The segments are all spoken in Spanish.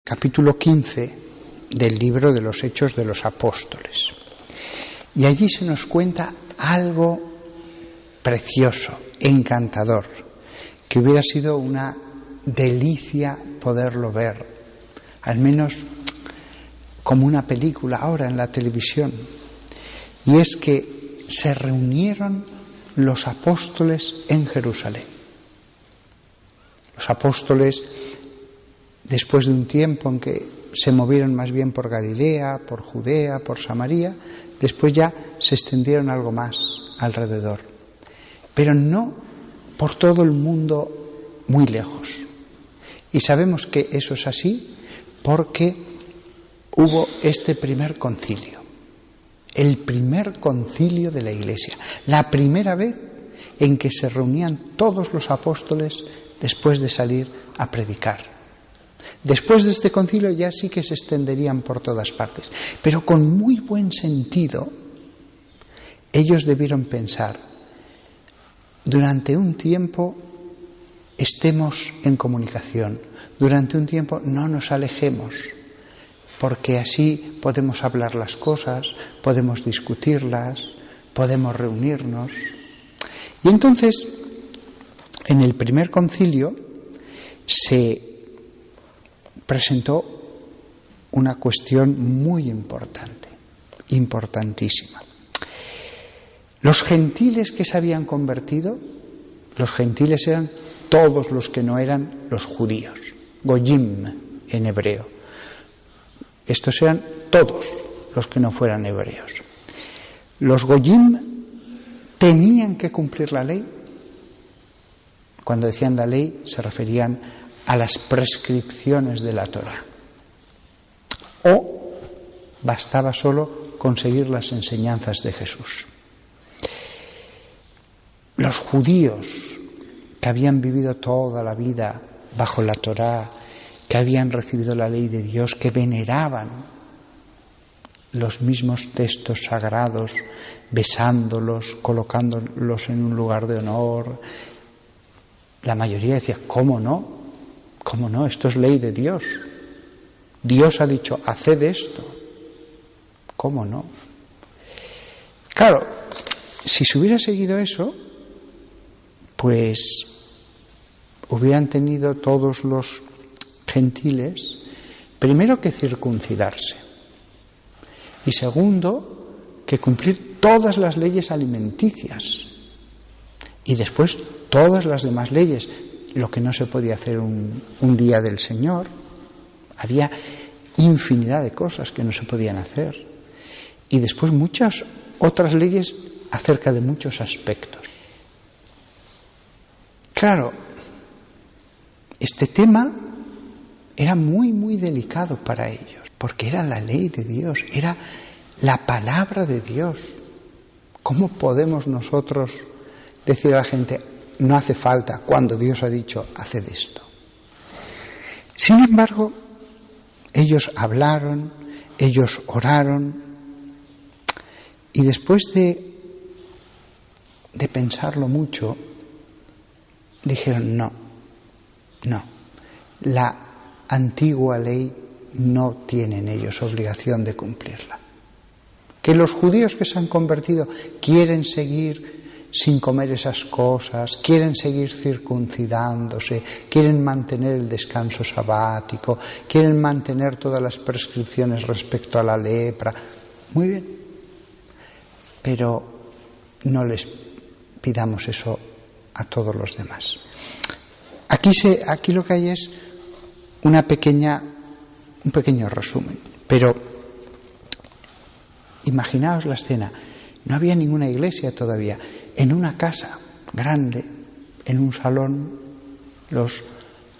capítulo 15 del libro de los Hechos de los Apóstoles. Y allí se nos cuenta algo precioso, encantador, que hubiera sido una delicia poderlo ver, al menos como una película ahora en la televisión. Y es que se reunieron los apóstoles en Jerusalén. Los apóstoles, después de un tiempo en que se movieron más bien por Galilea, por Judea, por Samaria, después ya se extendieron algo más alrededor. Pero no por todo el mundo muy lejos. Y sabemos que eso es así porque hubo este primer concilio, el primer concilio de la Iglesia, la primera vez en que se reunían todos los apóstoles después de salir a predicar. Después de este concilio ya sí que se extenderían por todas partes, pero con muy buen sentido ellos debieron pensar: durante un tiempo estemos en comunicación, durante un tiempo no nos alejemos, porque así podemos hablar las cosas, podemos discutirlas, podemos reunirnos. Y entonces, en el primer concilio se presentó una cuestión muy importante, importantísima. Los gentiles que se habían convertido, los gentiles eran todos los que no eran los judíos, goyim en hebreo. Estos eran todos los que no fueran hebreos. Los goyim tenían que cumplir la ley. Cuando decían la ley se referían a las prescripciones de la Torá. O bastaba solo conseguir las enseñanzas de Jesús. Los judíos que habían vivido toda la vida bajo la Torá, que habían recibido la ley de Dios, que veneraban los mismos textos sagrados, besándolos, colocándolos en un lugar de honor, la mayoría decía: ¿cómo no? ¿Cómo no? Esto es ley de Dios. Dios ha dicho: haced esto. ¿Cómo no? Claro, si se hubiera seguido eso, pues hubieran tenido todos los gentiles, primero, que circuncidarse, y segundo, que cumplir todas las leyes alimenticias, y después todas las demás leyes. Lo que no se podía hacer un día del Señor, había infinidad de cosas que no se podían hacer, y después muchas otras leyes acerca de muchos aspectos. Claro, este tema era muy, muy delicado para ellos, porque era la ley de Dios, era la palabra de Dios. ¿Cómo podemos nosotros decir a la gente: no hace falta, cuando Dios ha dicho haced esto? Sin embargo, ellos hablaron, ellos oraron, y después de pensarlo mucho, dijeron: no, la antigua ley no tienen ellos obligación de cumplirla. Que los judíos que se han convertido quieren seguir sin comer esas cosas, quieren seguir circuncidándose, quieren mantener el descanso sabático, quieren mantener todas las prescripciones respecto a la lepra. Muy bien, pero no les pidamos eso a todos los demás. Aquí lo que hay es un pequeño resumen, pero imaginaos la escena. No había ninguna iglesia todavía. En una casa grande, en un salón, los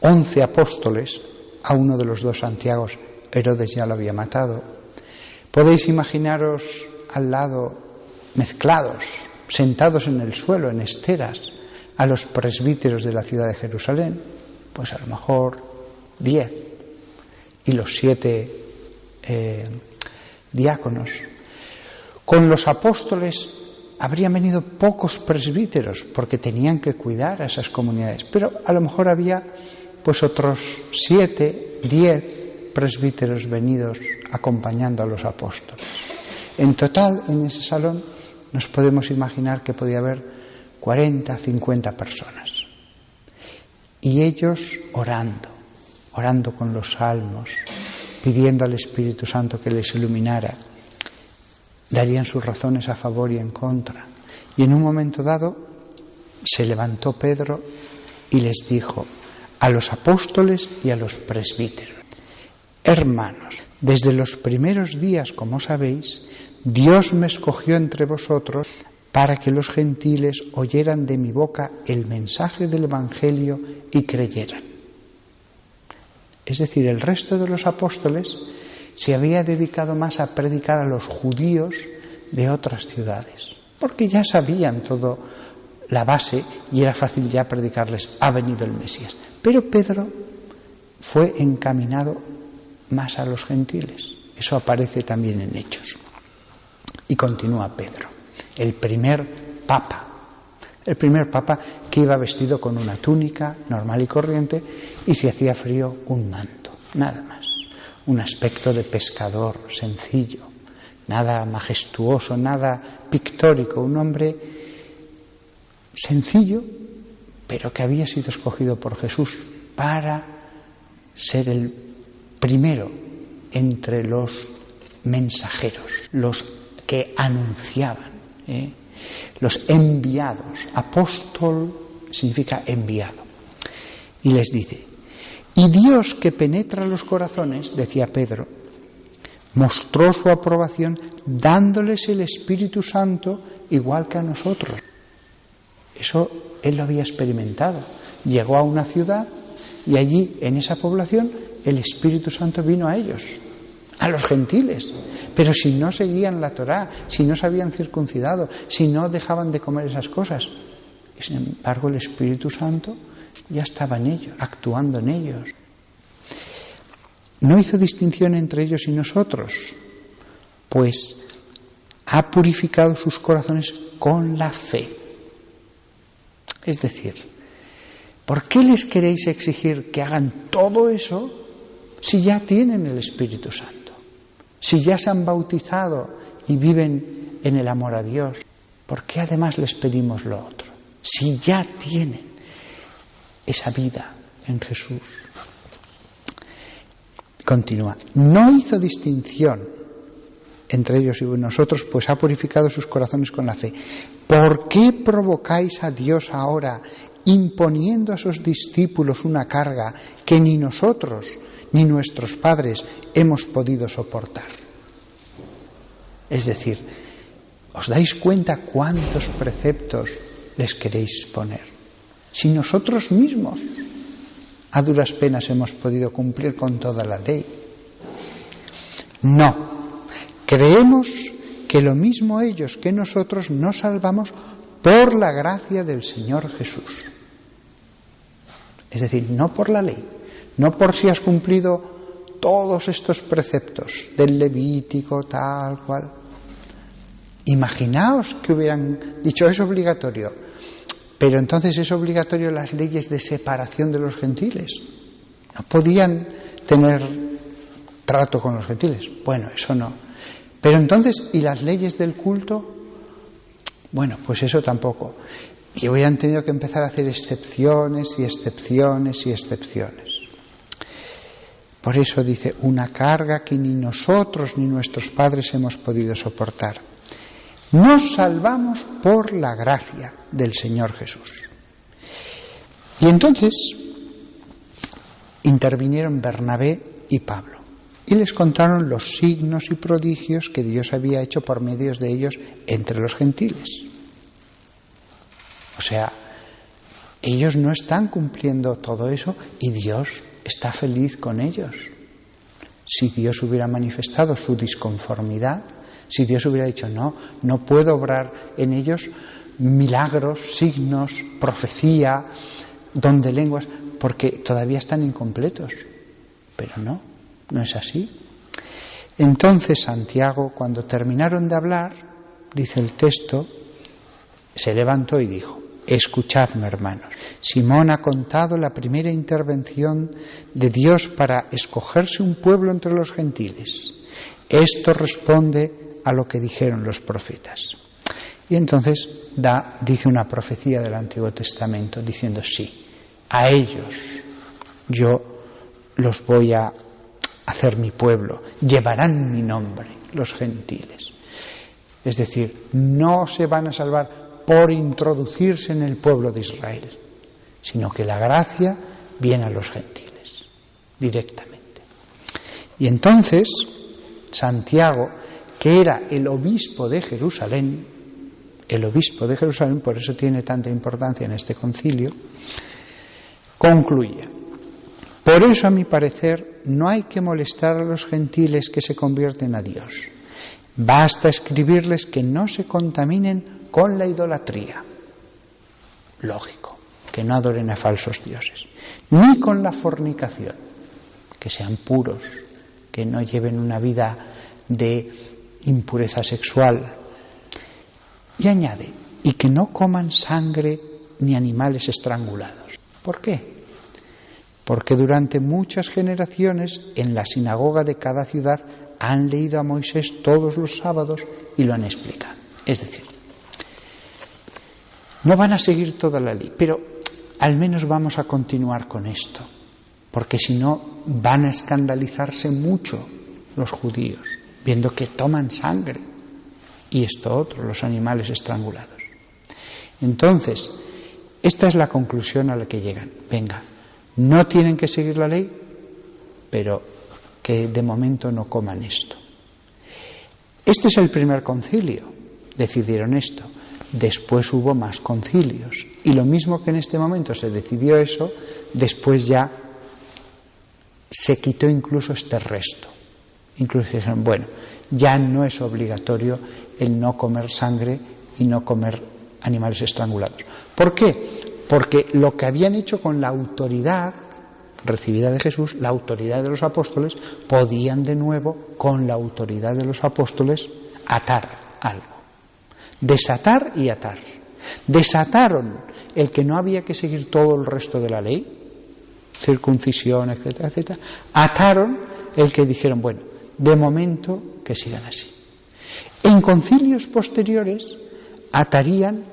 11 apóstoles, a uno de los 2 Santiagos, Herodes ya lo había matado. Podéis imaginaros al lado, mezclados, sentados en el suelo, en esteras, a los presbíteros de la ciudad de Jerusalén, pues a lo mejor 10, y los 7 diáconos. Con los apóstoles habrían venido pocos presbíteros, porque tenían que cuidar a esas comunidades, pero a lo mejor había pues otros 7, 10 presbíteros venidos acompañando a los apóstoles. En total, en ese salón, nos podemos imaginar que podía haber 40, 50 personas. Y ellos orando con los salmos, pidiendo al Espíritu Santo que les iluminara, darían sus razones a favor y en contra. Y en un momento dado se levantó Pedro y les dijo a los apóstoles y a los presbíteros: hermanos, desde los primeros días, como sabéis, Dios me escogió entre vosotros para que los gentiles oyeran de mi boca el mensaje del Evangelio y creyeran. Es decir, el resto de los apóstoles se había dedicado más a predicar a los judíos de otras ciudades, porque ya sabían todo la base y era fácil ya predicarles: ha venido el Mesías. Pero Pedro fue encaminado más a los gentiles. Eso aparece también en Hechos. Y continúa Pedro, el primer papa que iba vestido con una túnica normal y corriente y, si hacía frío, un manto, nada más. Un aspecto de pescador sencillo, nada majestuoso, nada pictórico, un hombre sencillo, pero que había sido escogido por Jesús para ser el primero entre los mensajeros, los que anunciaban, los enviados. Apóstol significa enviado. Y les dice: y Dios, que penetra los corazones, decía Pedro, mostró su aprobación dándoles el Espíritu Santo igual que a nosotros. Eso él lo había experimentado. Llegó a una ciudad y allí, en esa población, el Espíritu Santo vino a ellos, a los gentiles. Pero si no seguían la Torá, si no se habían circuncidado, si no dejaban de comer esas cosas, sin embargo el Espíritu Santo ya estaba en ellos, actuando en ellos. No hizo distinción entre ellos y nosotros, pues ha purificado sus corazones con la fe. Es decir, ¿por qué les queréis exigir que hagan todo eso si ya tienen el Espíritu Santo? Si ya se han bautizado y viven en el amor a Dios, ¿por qué además les pedimos lo otro? Si ya tienen esa vida en Jesús. Continúa. No hizo distinción entre ellos y nosotros, pues ha purificado sus corazones con la fe. ¿Por qué provocáis a Dios ahora, imponiendo a sus discípulos una carga que ni nosotros ni nuestros padres hemos podido soportar? Es decir, ¿os dais cuenta cuántos preceptos les queréis poner? Si nosotros mismos a duras penas hemos podido cumplir con toda la ley. No, creemos que lo mismo ellos que nosotros nos salvamos por la gracia del Señor Jesús. Es decir, no por la ley, no por si has cumplido todos estos preceptos del Levítico, tal cual. Imaginaos que hubieran dicho: es obligatorio, pero entonces es obligatorio las leyes de separación de los gentiles. No podían tener trato con los gentiles. Bueno, eso no. Pero entonces, ¿y las leyes del culto? Bueno, pues eso tampoco. Y hubieran tenido que empezar a hacer excepciones y excepciones y excepciones. Por eso dice: una carga que ni nosotros ni nuestros padres hemos podido soportar. Nos salvamos por la gracia del Señor Jesús. Y entonces intervinieron Bernabé y Pablo y les contaron los signos y prodigios que Dios había hecho por medios de ellos entre los gentiles. O sea, ellos no están cumpliendo todo eso y Dios está feliz con ellos. Si Dios hubiera manifestado su disconformidad, si Dios hubiera dicho: no puedo obrar en ellos milagros, signos, profecía, don de lenguas, porque todavía están incompletos. Pero no es así. Entonces Santiago, cuando terminaron de hablar, dice el texto, se levantó y dijo: Escuchadme, hermanos. Simón ha contado la primera intervención de Dios para escogerse un pueblo entre los gentiles. Esto responde a lo que dijeron los profetas. Y entonces dice una profecía del Antiguo Testamento diciendo, sí, a ellos yo los voy a hacer mi pueblo, llevarán mi nombre, los gentiles. Es decir, no se van a salvar por introducirse en el pueblo de Israel, sino que la gracia viene a los gentiles, directamente. Y entonces, Santiago, que era el obispo de Jerusalén, por eso tiene tanta importancia en este concilio, concluye: por eso, a mi parecer, no hay que molestar a los gentiles que se convierten a Dios. Basta escribirles que no se contaminen con la idolatría. Lógico, que no adoren a falsos dioses. Ni con la fornicación, que sean puros, que no lleven una vida de impureza sexual. Y añade, y que no coman sangre ni animales estrangulados. ¿Por qué? Porque durante muchas generaciones en la sinagoga de cada ciudad han leído a Moisés todos los sábados y lo han explicado. Es decir, no van a seguir toda la ley, pero al menos vamos a continuar con esto, porque si no van a escandalizarse mucho los judíos, viendo que toman sangre y esto otro, los animales estrangulados. Entonces, esta es la conclusión a la que llegan. Venga, no tienen que seguir la ley, pero que de momento no coman esto. Este es el primer concilio, decidieron esto. Después hubo más concilios. Y lo mismo que en este momento se decidió eso, después ya se quitó incluso este resto. Incluso dijeron, bueno, ya no es obligatorio el no comer sangre y no comer animales estrangulados. ¿Por qué? Porque lo que habían hecho con la autoridad recibida de Jesús, la autoridad de los apóstoles, podían de nuevo, con la autoridad de los apóstoles, atar algo. Desatar y atar. Desataron el que no había que seguir todo el resto de la ley, circuncisión, etcétera, etcétera. Ataron el que dijeron, bueno, de momento que sigan así. En concilios posteriores atarían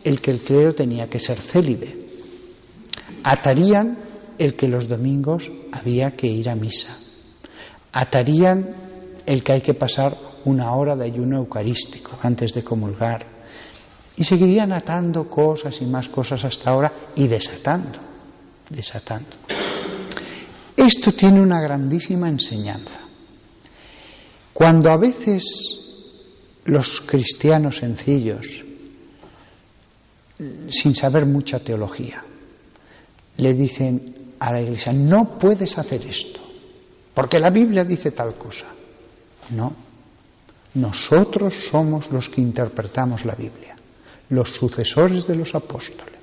el que el clero tenía que ser célibe. Atarían el que los domingos había que ir a misa. Atarían el que hay que pasar una hora de ayuno eucarístico antes de comulgar. Y seguirían atando cosas y más cosas hasta ahora y desatando. Esto tiene una grandísima enseñanza. Cuando a veces los cristianos sencillos, sin saber mucha teología, le dicen a la Iglesia, no puedes hacer esto, porque la Biblia dice tal cosa. No, nosotros somos los que interpretamos la Biblia, los sucesores de los apóstoles.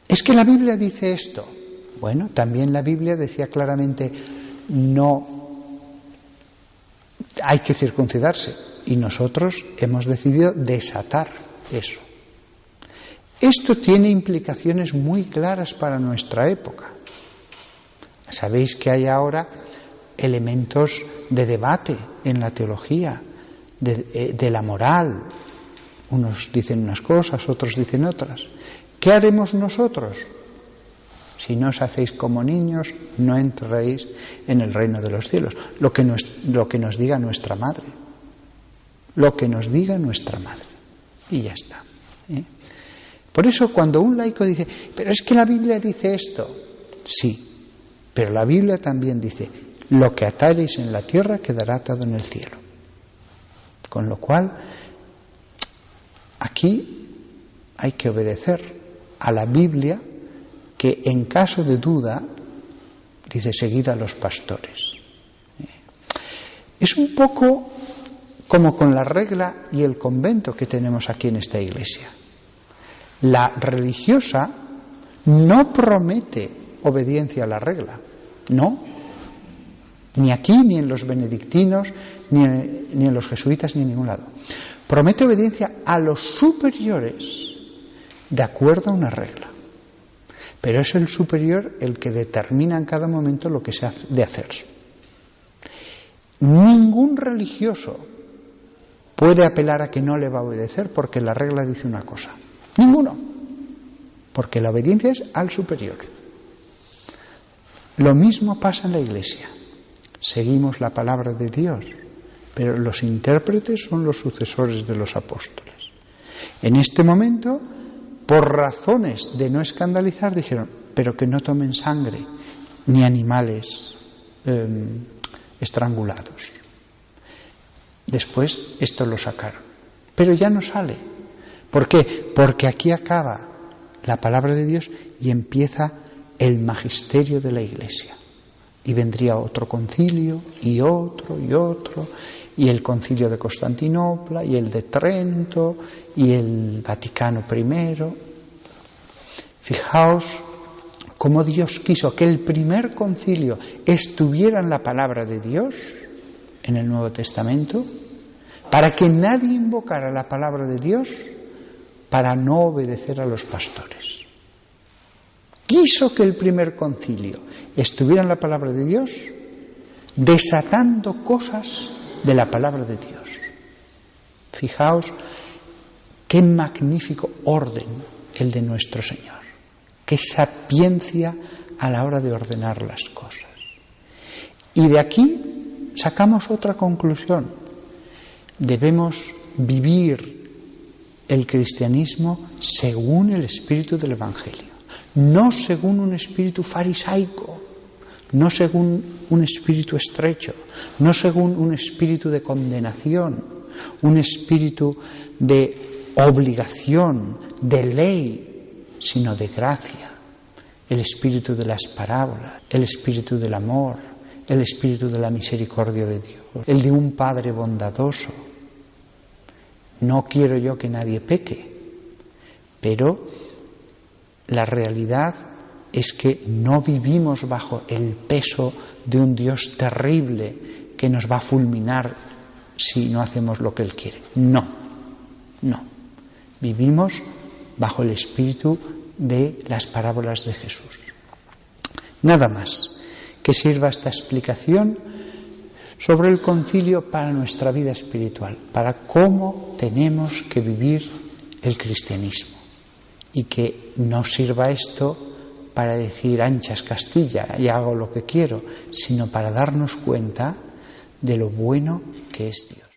Es que la Biblia dice esto. Bueno, también la Biblia decía claramente, no hay que circuncidarse, y nosotros hemos decidido desatar eso. Esto tiene implicaciones muy claras para nuestra época. Sabéis que hay ahora elementos de debate en la teología, de la moral. Unos dicen unas cosas, otros dicen otras. ¿Qué haremos nosotros? Si no os hacéis como niños, no entraréis en el reino de los cielos. Lo que nos diga nuestra madre. Lo que nos diga nuestra madre. Y ya está. Por eso cuando un laico dice, pero es que la Biblia dice esto. Sí, pero la Biblia también dice, lo que ataréis en la tierra quedará atado en el cielo. Con lo cual, aquí hay que obedecer a la Biblia, que en caso de duda dice seguid a los pastores. Es un poco como con la regla y el convento que tenemos aquí en esta iglesia. La religiosa no promete obediencia a la regla, no, ni aquí, ni en los benedictinos, ni en los jesuitas, ni en ningún lado. Promete obediencia a los superiores de acuerdo a una regla. Pero es el superior el que determina en cada momento lo que se ha de hacer. Ningún religioso puede apelar a que no le va a obedecer porque la regla dice una cosa. Ninguno. Porque la obediencia es al superior. Lo mismo pasa en la Iglesia. Seguimos la palabra de Dios, pero los intérpretes son los sucesores de los apóstoles. En este momento, por razones de no escandalizar, dijeron, pero que no tomen sangre, ni animales estrangulados. Después esto lo sacaron. Pero ya no sale. ¿Por qué? Porque aquí acaba la palabra de Dios y empieza el magisterio de la Iglesia. Y vendría otro concilio, y otro, y el concilio de Constantinopla, y el de Trento, y el Vaticano I. Fijaos cómo Dios quiso que el primer concilio estuviera en la palabra de Dios, en el Nuevo Testamento, para que nadie invocara la palabra de Dios para no obedecer a los pastores. Quiso que el primer concilio estuviera en la palabra de Dios, desatando cosas de la palabra de Dios. Fijaos qué magnífico orden el de nuestro Señor, qué sapiencia a la hora de ordenar las cosas. Y de aquí sacamos otra conclusión. Debemos vivir el cristianismo según el espíritu del Evangelio. No según un espíritu farisaico, no según un espíritu estrecho, no según un espíritu de condenación, un espíritu de obligación, de ley, sino de gracia. El espíritu de las parábolas, el espíritu del amor, el espíritu de la misericordia de Dios, el de un Padre bondadoso. No quiero yo que nadie peque, pero la realidad es que no vivimos bajo el peso de un Dios terrible que nos va a fulminar si no hacemos lo que Él quiere. No. Vivimos bajo el espíritu de las parábolas de Jesús. Nada más que sirva esta explicación sobre el concilio para nuestra vida espiritual, para cómo tenemos que vivir el cristianismo. Y que no sirva esto para decir anchas Castilla y hago lo que quiero, sino para darnos cuenta de lo bueno que es Dios.